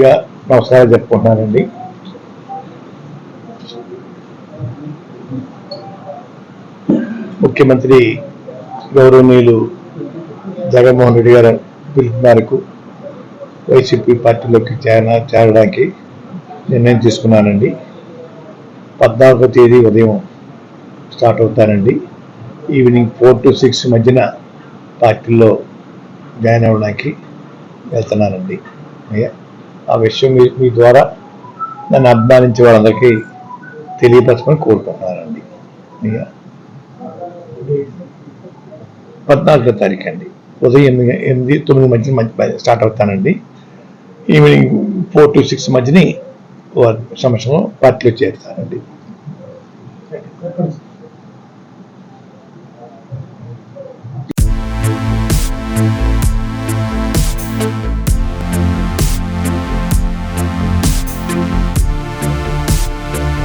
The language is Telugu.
మనస్ఫూర్తిగా నమస్కారాలు చెప్పుకుంటున్నానండి. ముఖ్యమంత్రి గౌరవనీయులు జగన్మోహన్ రెడ్డి గారు పిలుపు మేరకు వైసీపీ పార్టీలోకి చేరడానికి నిర్ణయం తీసుకున్నానండి. 14వ తేదీ ఉదయం స్టార్ట్ అవుతానండి. ఈవినింగ్ 4 to 6 మధ్యన పార్టీలో జాయిన్ అవ్వడానికి వెళ్తున్నానండి. ఆ విషయం మీ ద్వారా నన్ను అభిమానించే వాళ్ళందరికీ తెలియపరచమని కోరుకుంటున్నానండి. 14వ తారీఖు అండి, ఉదయం 8-9 మధ్య స్టార్ట్ అవుతానండి. ఈవినింగ్ 4 to 6 మధ్యని సంవత్సరం పార్టీలో చేరుతానండి.